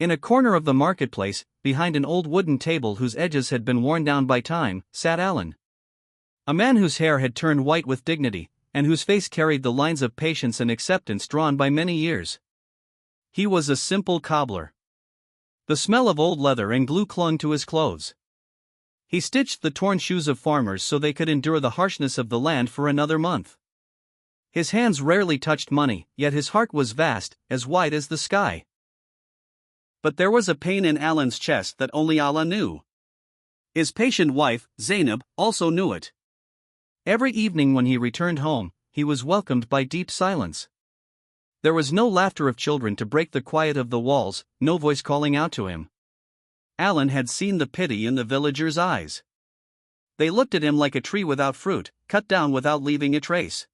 In a corner of the marketplace, behind an old wooden table whose edges had been worn down by time, sat Alin. A man whose hair had turned white with dignity, and whose face carried the lines of patience and acceptance drawn by many years. He was a simple cobbler. The smell of old leather and glue clung to his clothes. He stitched the torn shoes of farmers so they could endure the harshness of the land for another month. His hands rarely touched money, yet his heart was vast, as wide as the sky. But there was a pain in Alin's chest that only Allah knew. His patient wife, Zainab, also knew it. Every evening when he returned home, he was welcomed by deep silence. There was no laughter of children to break the quiet of the walls, no voice calling out to him. Alin had seen the pity in the villagers' eyes. They looked at him like a tree without fruit, cut down without leaving a trace.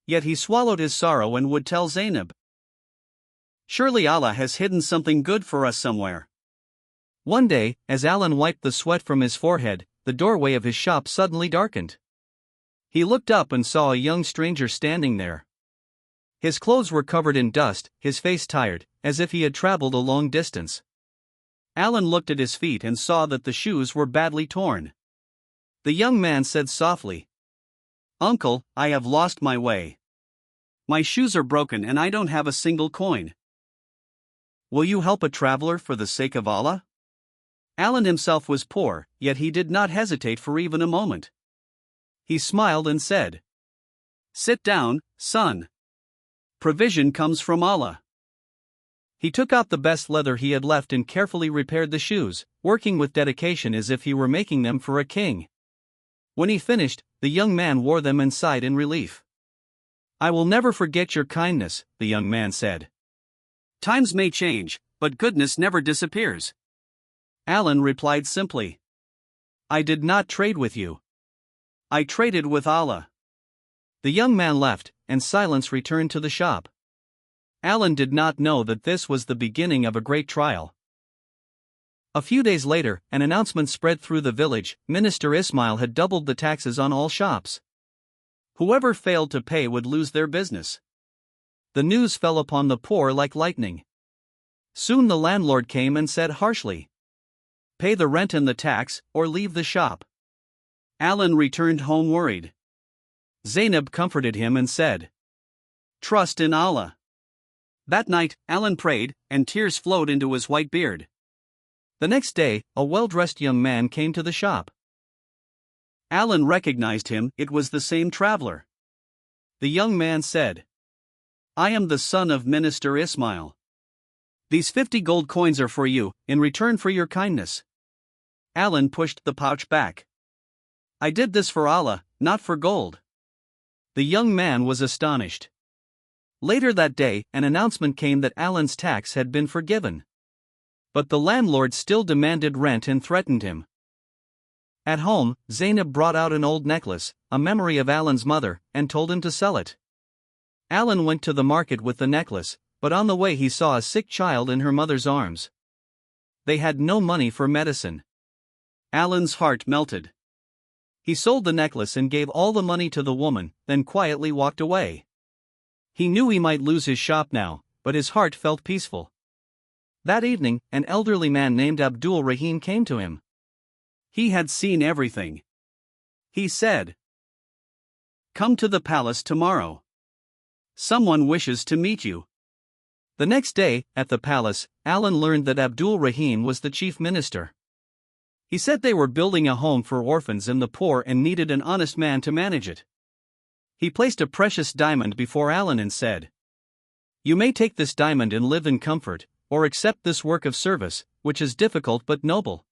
Yet he swallowed his sorrow and would tell Zainab, "Surely Allah has hidden something good for us somewhere." One day, as Alin wiped the sweat from his forehead, the doorway of his shop suddenly darkened. He looked up and saw a young stranger standing there. His clothes were covered in dust, his face tired, as if he had traveled a long distance. Alin looked at his feet and saw that the shoes were badly torn. The young man said softly, "Uncle, I have lost my way. My shoes are broken and I don't have a single coin. Will you help a traveler for the sake of Allah?" Alin himself was poor, yet he did not hesitate for even a moment. He smiled and said, "Sit down, son. Provision comes from Allah." He took out the best leather he had left and carefully repaired the shoes, working with dedication as if he were making them for a king. When he finished, the young man wore them and sighed in relief. "I will never forget your kindness," the young man said. "Times may change, but goodness never disappears." Alin replied simply, "I did not trade with you. I traded with Allah." The young man left, and silence returned to the shop. Alin did not know that this was the beginning of a great trial. A few days later, an announcement spread through the village: Minister Ismail had doubled the taxes on all shops. Whoever failed to pay would lose their business. The news fell upon the poor like lightning. Soon the landlord came and said harshly, "Pay the rent and the tax, or leave the shop." Alin returned home worried. Zainab comforted him and said, "Trust in Allah." That night, Alin prayed, and tears flowed into his white beard. The next day, a well-dressed young man came to the shop. Alin recognized him; it was the same traveler. The young man said, "I am the son of Minister Ismail. These 50 gold coins are for you, in return for your kindness." Alin pushed the pouch back. "I did this for Allah, not for gold." The young man was astonished. Later that day, an announcement came that Alin's tax had been forgiven. But the landlord still demanded rent and threatened him. At home, Zainab brought out an old necklace, a memory of Alin's mother, and told him to sell it. Alin went to the market with the necklace, but on the way he saw a sick child in her mother's arms. They had no money for medicine. Alin's heart melted. He sold the necklace and gave all the money to the woman, then quietly walked away. He knew he might lose his shop now, but his heart felt peaceful. That evening, an elderly man named Abdul Rahim came to him. He had seen everything. He said, "Come to the palace tomorrow. Someone wishes to meet you." The next day, at the palace, Alin learned that Abdul Rahim was the chief minister. He said they were building a home for orphans and the poor and needed an honest man to manage it. He placed a precious diamond before Alin and said, "You may take this diamond and live in comfort, or accept this work of service, which is difficult but noble."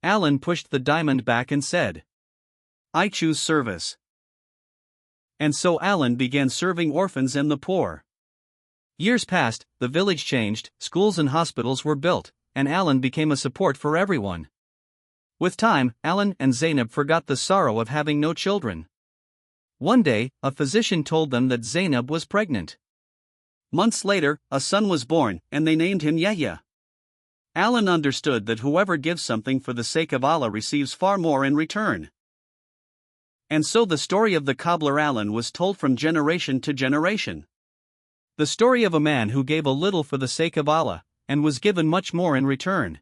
Alin pushed the diamond back and said, "I choose service." And so Alin began serving orphans and the poor. Years passed, the village changed, schools and hospitals were built, and Alin became a support for everyone. With time, Alin and Zainab forgot the sorrow of having no children. One day, a physician told them that Zainab was pregnant. Months later, a son was born, and they named him Yahya. Alin understood that whoever gives something for the sake of Allah receives far more in return. And so the story of the cobbler Alin was told from generation to generation. The story of a man who gave a little for the sake of Allah, and was given much more in return.